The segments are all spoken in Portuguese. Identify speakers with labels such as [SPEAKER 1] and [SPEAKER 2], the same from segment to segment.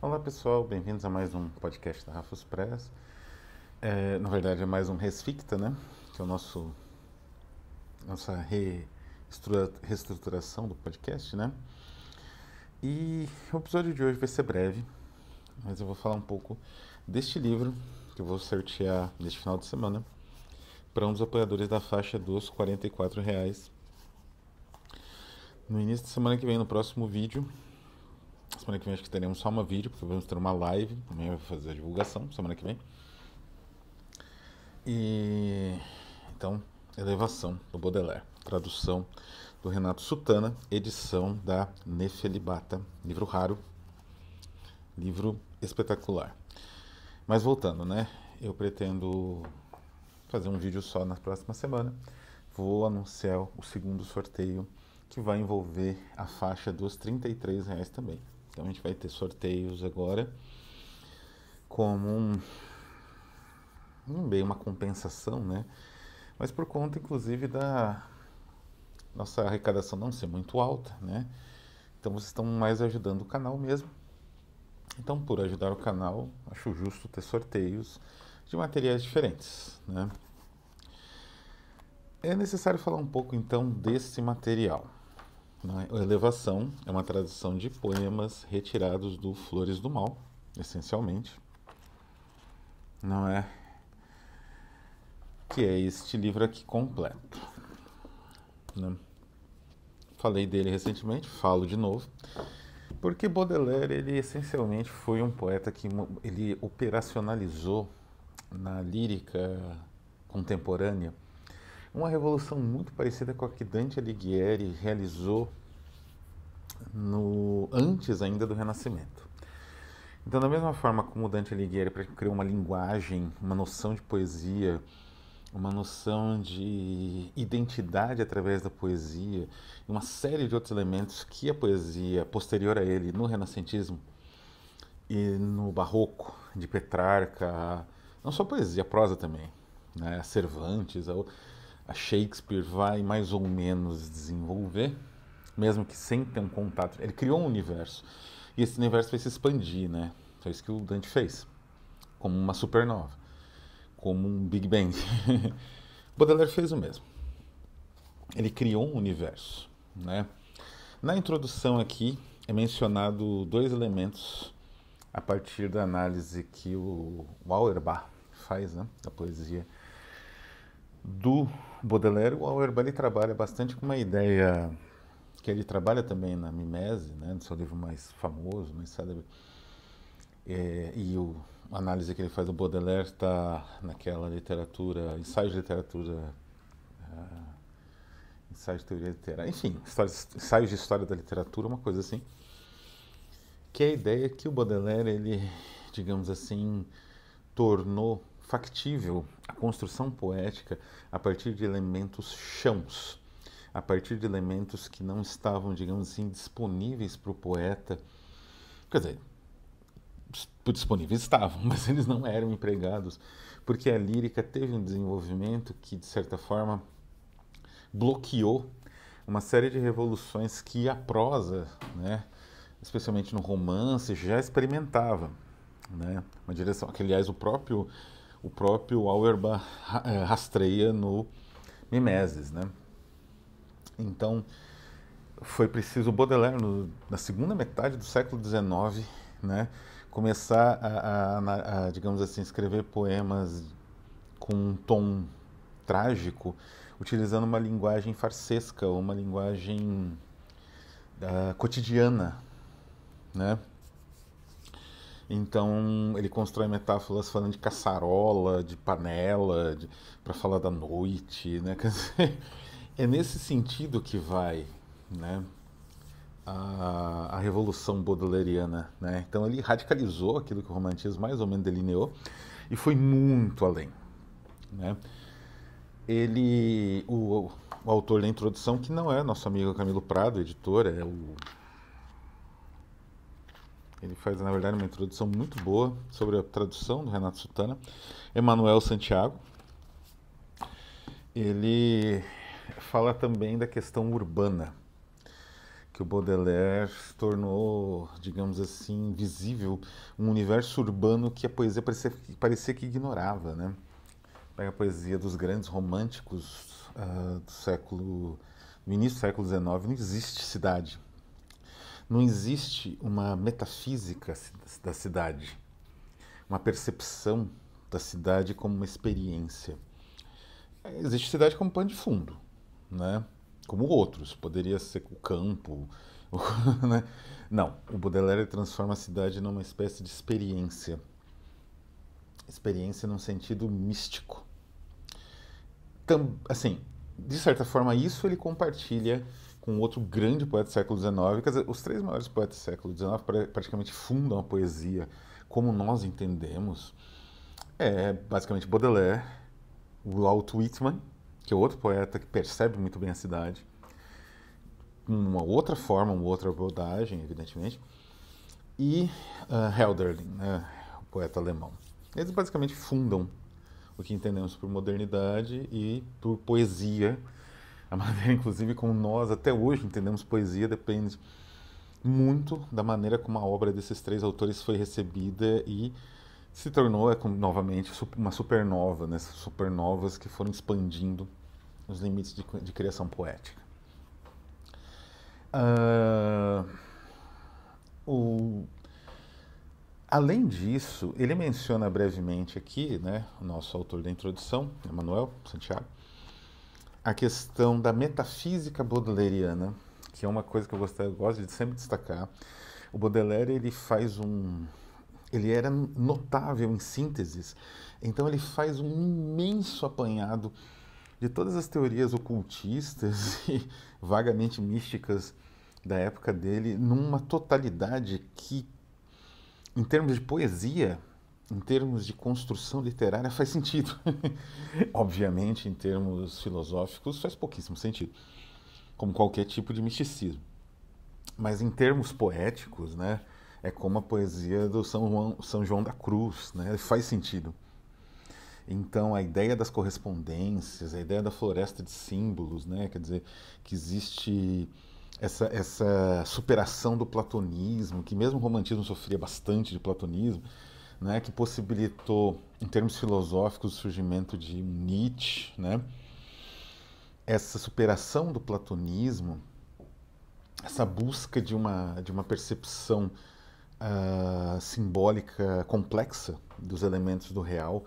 [SPEAKER 1] Olá pessoal, bem-vindos a mais um podcast da Rafus Press. Na verdade é mais um Resficta, né? Que é o nossa reestruturação do podcast, né? E o episódio de hoje vai ser breve, mas eu vou falar um pouco deste livro que eu vou sortear neste final de semana para um dos apoiadores da faixa dos R$ 44. No início da semana que vem, no próximo vídeo, semana que vem acho que teremos só uma vídeo, porque vamos ter uma live, amanhã eu vou fazer a divulgação, semana que vem. E então, Elevação, do Baudelaire, tradução do Renato Sutana, edição da Nefelibata, livro raro, livro espetacular. Mas voltando, né? Eu pretendo fazer um vídeo só na próxima semana. Vou anunciar o segundo sorteio, que vai envolver a faixa dos R$ 33 também. Então a gente vai ter sorteios agora como bem uma compensação, né? Mas por conta, inclusive, da nossa arrecadação não ser muito alta, né? Então vocês estão mais ajudando o canal mesmo. Então, por ajudar o canal, acho justo ter sorteios de materiais diferentes, né? É necessário falar um pouco, então, desse material. Né? A Elevação é uma tradução de poemas retirados do Flores do Mal, essencialmente. Não é? Que é este livro aqui completo. Né? Falei dele recentemente, falo de novo, porque Baudelaire, ele essencialmente foi um poeta que ele operacionalizou na lírica contemporânea uma revolução muito parecida com a que Dante Alighieri realizou antes ainda do Renascimento. Então, da mesma forma como Dante Alighieri criou uma linguagem, uma noção de poesia, uma noção de identidade através da poesia, uma série de outros elementos que a poesia posterior a ele no renascentismo e no barroco de Petrarca, não só poesia, a prosa também, né? A Cervantes, a Shakespeare vai mais ou menos desenvolver, mesmo que sem ter um contato. Ele criou um universo e esse universo vai se expandir, né? Foi isso que o Dante fez, como uma supernova, como um Big Bang. Baudelaire fez o mesmo. Ele criou um universo, né? Na introdução aqui é mencionado dois elementos a partir da análise que o Auerbach faz, né, da poesia do Baudelaire. O Auerbach ele trabalha bastante com uma ideia que ele trabalha também na Mimese, né, no seu livro mais famoso, mais célebre. A análise que ele faz do Baudelaire está naquela literatura, ensaio de literatura, ensaio de teoria literária, enfim, ensaios de história da literatura, uma coisa assim, que é a ideia que o Baudelaire, ele, digamos assim, tornou factível a construção poética a partir de elementos chãos, a partir de elementos que não estavam, digamos assim, disponíveis para o poeta. Quer dizer, disponíveis estavam, mas eles não eram empregados, porque a lírica teve um desenvolvimento que, de certa forma, bloqueou uma série de revoluções que a prosa, né, especialmente no romance, já experimentava, né? Uma direção que, aliás, o próprio Auerbach rastreia no Mimeses, né? Então, foi preciso o Baudelaire, na segunda metade do século XIX, né, começar digamos assim, escrever poemas com um tom trágico, utilizando uma linguagem farsesca, uma linguagem cotidiana, né? Então ele constrói metáforas falando de caçarola, de panela, para falar da noite, né? Quer dizer, é nesse sentido que vai, né, a revolução baudelairiana, né? Então ele radicalizou aquilo que o romantismo mais ou menos delineou e foi muito além, né? O autor da introdução, que não é nosso amigo Camilo Prado, editor, ele faz, na verdade, uma introdução muito boa sobre a tradução do Renato Sutana. Emanuel Santiago. Ele fala também da questão urbana, que o Baudelaire tornou, digamos assim, visível um universo urbano que a poesia parecia que ignorava, né? Pega a poesia dos grandes românticos do início do século XIX, não existe cidade. Não existe uma metafísica da cidade, uma percepção da cidade como uma experiência. Existe cidade como pano de fundo, né? Como outros, poderia ser o campo, né? Não, o Baudelaire transforma a cidade numa espécie de experiência. Experiência num sentido místico. Assim, de certa forma, isso ele compartilha com outro grande poeta do século XIX. Quer dizer, os três maiores poetas do século XIX praticamente fundam a poesia como nós entendemos. É basicamente Baudelaire, o Walt Whitman, que é outro poeta que percebe muito bem a cidade, uma outra forma, uma outra abordagem, evidentemente, e Hölderlin, né, o poeta alemão. Eles basicamente fundam o que entendemos por modernidade e por poesia. A maneira, inclusive, como nós até hoje entendemos poesia depende muito da maneira como a obra desses três autores foi recebida e se tornou, novamente, uma supernova, né? Supernovas que foram expandindo os limites de criação poética. Além disso, ele menciona brevemente aqui, né, o nosso autor da introdução, Emmanuel Santiago, a questão da metafísica baudelairiana, que é uma coisa que eu gosto de sempre destacar. O Baudelaire, ele era notável em sínteses, então ele faz um imenso apanhado de todas as teorias ocultistas e vagamente místicas da época dele, numa totalidade que, em termos de poesia, em termos de construção literária, faz sentido. Obviamente, em termos filosóficos, faz pouquíssimo sentido, como qualquer tipo de misticismo. Mas em termos poéticos, né, é como a poesia do São João da Cruz, né, faz sentido. Então, a ideia das correspondências, a ideia da floresta de símbolos, né, quer dizer, que existe essa superação do platonismo, que mesmo o romantismo sofria bastante de platonismo, né, que possibilitou, em termos filosóficos, o surgimento de Nietzsche, né, essa superação do platonismo, essa busca de uma percepção simbólica complexa dos elementos do real,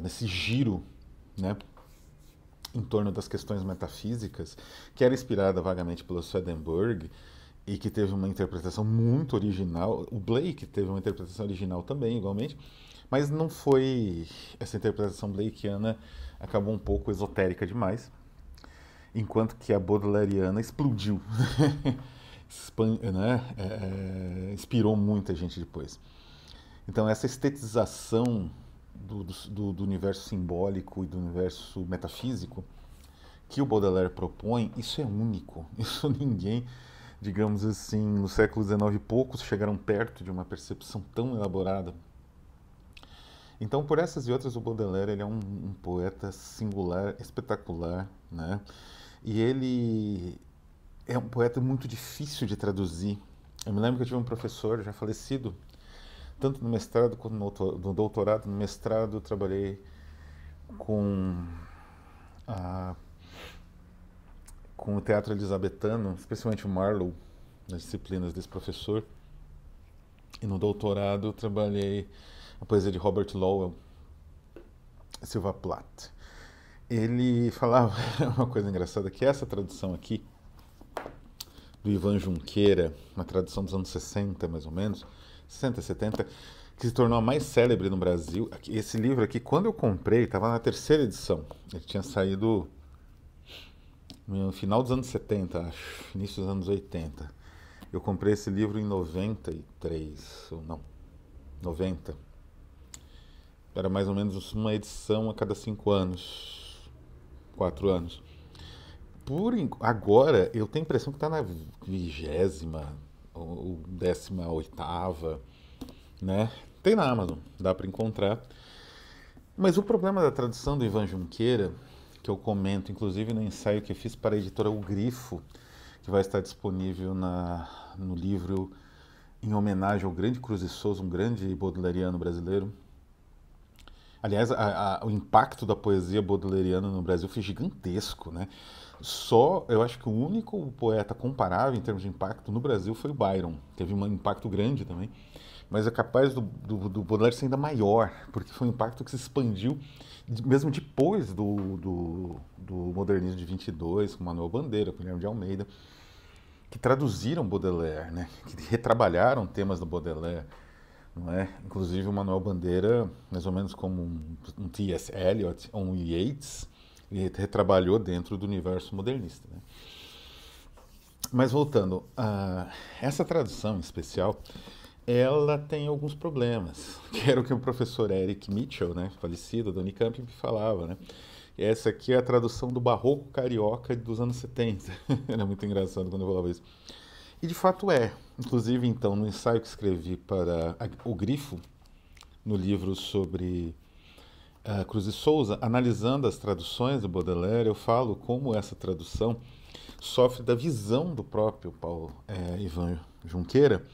[SPEAKER 1] nesse giro, né, em torno das questões metafísicas, que era inspirada vagamente pelo Swedenborg e que teve uma interpretação muito original. O Blake teve uma interpretação original também, igualmente, mas não foi... Essa interpretação blakeana acabou um pouco esotérica demais, enquanto que a baudelairiana explodiu, né? Inspirou muita gente depois. Então, essa estetização do universo simbólico e do universo metafísico que o Baudelaire propõe, isso é único. Isso ninguém, digamos assim, no século XIX, poucos chegaram perto de uma percepção tão elaborada. Então, por essas e outras, o Baudelaire ele é um poeta singular, espetacular, né? E ele é um poeta muito difícil de traduzir. Eu me lembro que eu tive um professor já falecido, tanto no mestrado quanto no doutorado. No mestrado eu trabalhei com o teatro elizabetano, especialmente o Marlowe, nas disciplinas desse professor. E no doutorado eu trabalhei a poesia de Robert Lowell, Silva Plath. Ele falava uma coisa engraçada, que essa tradução aqui, do Ivan Junqueira, uma tradução dos anos 60, mais ou menos, 60, 70, que se tornou a mais célebre no Brasil. Esse livro aqui, quando eu comprei, estava na terceira edição. Ele tinha saído no final dos anos 70, acho, início dos anos 80. Eu comprei esse livro em 93, ou não, 90. Era mais ou menos uma edição a cada 5 anos, 4 anos. Agora, eu tenho a impressão que está na 20ª ou 18ª, né? Tem na Amazon, dá para encontrar. Mas o problema da tradução do Ivan Junqueira que eu comento, inclusive no ensaio que eu fiz para a editora O Grifo, que vai estar disponível no livro em homenagem ao grande Cruz de Souza, um grande baudelairiano brasileiro. Aliás, o impacto da poesia baudelairiana no Brasil foi gigantesco, né? Eu acho que o único poeta comparável em termos de impacto no Brasil foi o Byron. Teve um impacto grande também, mas é capaz do Baudelaire ser ainda maior, porque foi um impacto que se expandiu mesmo depois do modernismo de 22, com Manuel Bandeira, com Guilherme de Almeida, que traduziram Baudelaire, né? Que retrabalharam temas do Baudelaire. Não é? Inclusive o Manuel Bandeira, mais ou menos como um T.S. Eliot ou um Yeats, ele retrabalhou dentro do universo modernista. Né? Mas voltando, essa tradução em especial, ela tem alguns problemas, que era o que o professor Eric Mitchell, né, falecido da Unicamp, me falava. Né? Essa aqui é a tradução do barroco carioca dos anos 70. Era muito engraçado quando eu falava isso. E de fato é. Inclusive, então, no ensaio que escrevi para o Grifo, no livro sobre Cruz de Souza, analisando as traduções do Baudelaire, eu falo como essa tradução sofre da visão do próprio Paulo Ivan Junqueira,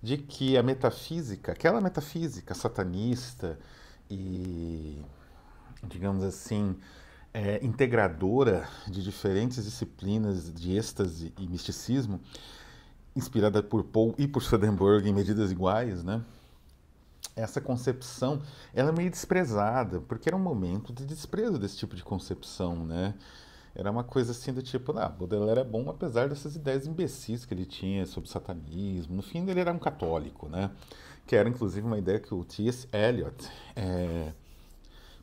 [SPEAKER 1] de que a metafísica, aquela metafísica satanista e, digamos assim, integradora de diferentes disciplinas de êxtase e misticismo, inspirada por Poe e por Swedenborg em medidas iguais, né? Essa concepção, ela é meio desprezada, porque era um momento de desprezo desse tipo de concepção, né? Era uma coisa assim do tipo, Baudelaire é bom apesar dessas ideias imbecis que ele tinha sobre satanismo. No fim, ele era um católico, né? Que era inclusive uma ideia que o T.S. Eliot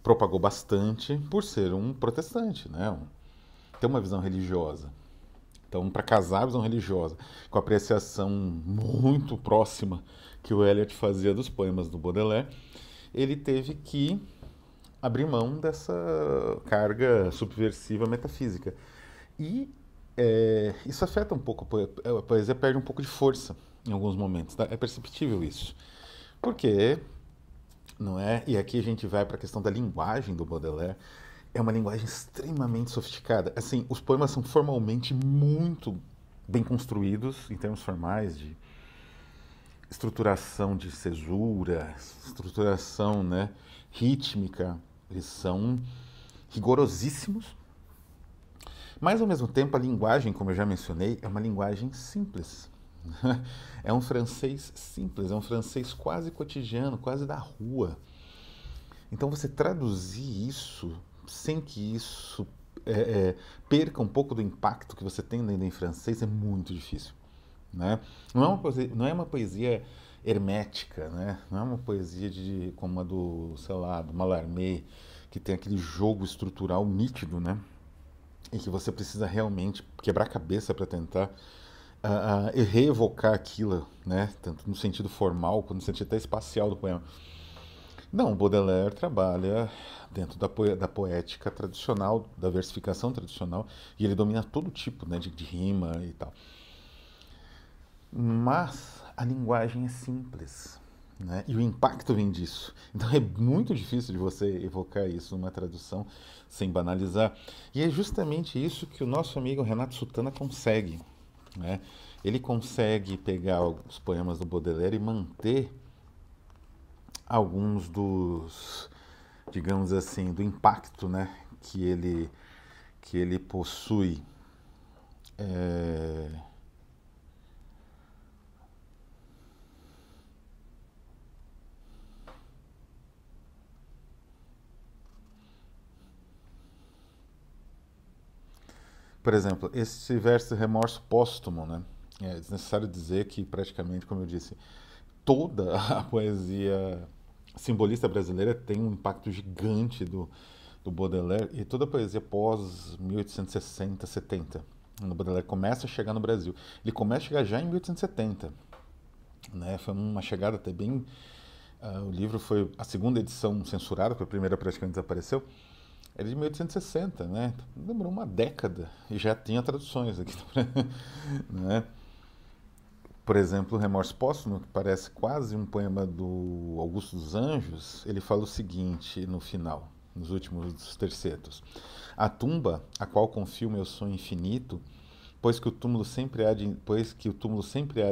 [SPEAKER 1] propagou bastante por ser um protestante, né? Ter uma visão religiosa. Então, para casar a visão religiosa com a apreciação muito próxima que o Eliot fazia dos poemas do Baudelaire, ele teve que abrir mão dessa carga subversiva metafísica. E isso afeta um pouco a poesia, perde um pouco de força em alguns momentos. Tá? É perceptível isso. Porque, não é? E aqui a gente vai para a questão da linguagem do Baudelaire. É uma linguagem extremamente sofisticada. Assim, os poemas são formalmente muito bem construídos, em termos formais, de estruturação de cesura, estruturação, né, rítmica. Eles são rigorosíssimos. Mas, ao mesmo tempo, a linguagem, como eu já mencionei, é uma linguagem simples. É um francês simples, é um francês quase cotidiano, quase da rua. Então, você traduzir isso sem que isso perca um pouco do impacto que você tem lendo em francês é muito difícil. Né? Não é uma poesia hermética, né? Não é uma poesia como a do, sei lá, do Mallarmé, que tem aquele jogo estrutural nítido, né? E que você precisa realmente quebrar a cabeça para tentar reevocar aquilo, né? Tanto no sentido formal quanto no sentido até espacial do poema. Não, Baudelaire trabalha dentro da poética tradicional, da versificação tradicional, e ele domina todo tipo, né, de rima e tal. Mas a linguagem é simples, né? E o impacto vem disso. Então é muito difícil de você evocar isso numa tradução sem banalizar. E é justamente isso que o nosso amigo Renato Sutana consegue, né? Ele consegue pegar os poemas do Baudelaire e manter alguns dos, digamos assim, do impacto, né, que ele possui. Por exemplo, esse verso de remorso póstumo, né, é necessário dizer que praticamente, como eu disse, toda a poesia simbolista brasileira tem um impacto gigante do Baudelaire e toda a poesia pós 1860, 70. O Baudelaire começa a chegar no Brasil. Ele começa a chegar já em 1870. Né? Foi uma chegada até bem... o livro foi a segunda edição censurada, porque a primeira praticamente desapareceu. Ele é de 1860, né? Demorou uma década e já tinha traduções aqui. Né? Por exemplo, o Remorso Póstumo, que parece quase um poema do Augusto dos Anjos, ele fala o seguinte no final. nos últimos tercetos. A tumba, a qual confio meu sonho infinito, pois que o túmulo sempre há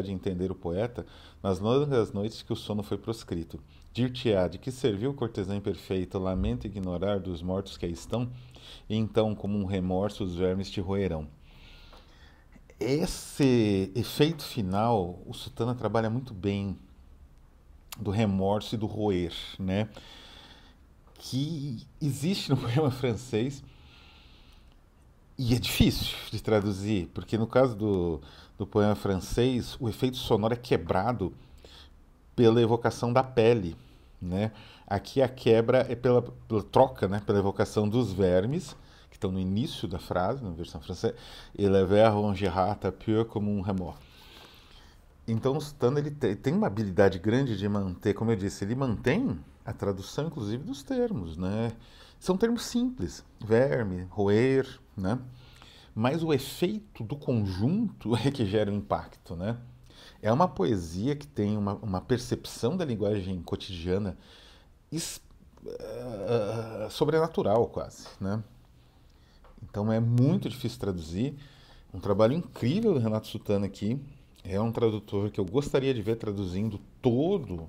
[SPEAKER 1] de entender o poeta, nas longas noites que o sono foi proscrito. Dir-te-á de que serviu o cortesã imperfeito, lamenta ignorar dos mortos que aí estão, e então, como um remorso, os vermes te roerão. Esse efeito final, o Sutana trabalha muito bem, do remorso e do roer, né? Que existe no poema francês e é difícil de traduzir, porque no caso do poema francês, o efeito sonoro é quebrado pela evocação da pele, né? Aqui a quebra é pela troca, né? Pela evocação dos vermes, que estão no início da frase, na versão francesa, et le ver on gerata pur como um remords. Então o Sutana ele tem uma habilidade grande de manter, como eu disse, ele mantém a tradução inclusive dos termos, né? São termos simples, verme, roer, né? Mas o efeito do conjunto é que gera o impacto, né? É uma poesia que tem uma percepção da linguagem cotidiana sobrenatural quase, né? Então é muito difícil traduzir. Um trabalho incrível do Renato Sutana aqui. É um tradutor que eu gostaria de ver traduzindo todo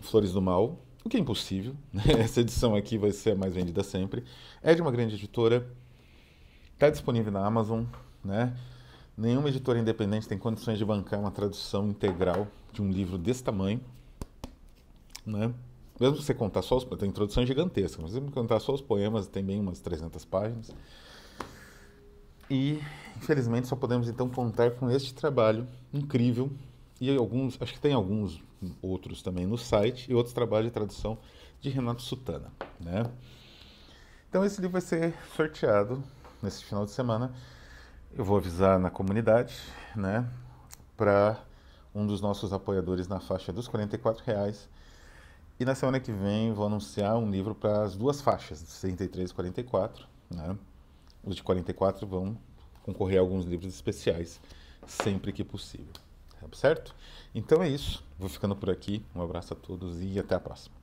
[SPEAKER 1] Flores do Mal, o que é impossível. Essa edição aqui vai ser a mais vendida sempre. É de uma grande editora, está disponível na Amazon, né? Nenhuma editora independente tem condições de bancar uma tradução integral de um livro desse tamanho, né? Mesmo se você contar só os... Tem introdução gigantesca, mas se você contar só os poemas, tem bem umas 300 páginas. E, infelizmente, só podemos então contar com este trabalho incrível e alguns, acho que tem alguns outros também no site e outros trabalhos de tradução de Renato Sutana, né? Então esse livro vai ser sorteado nesse final de semana. Eu vou avisar na comunidade, né, para um dos nossos apoiadores na faixa dos R$ 44. E na semana que vem vou anunciar um livro para as duas faixas, 63 e 44, né? Os de 44 vão concorrer a alguns livros especiais, sempre que possível. Certo? Então é isso. Vou ficando por aqui. Um abraço a todos e até a próxima.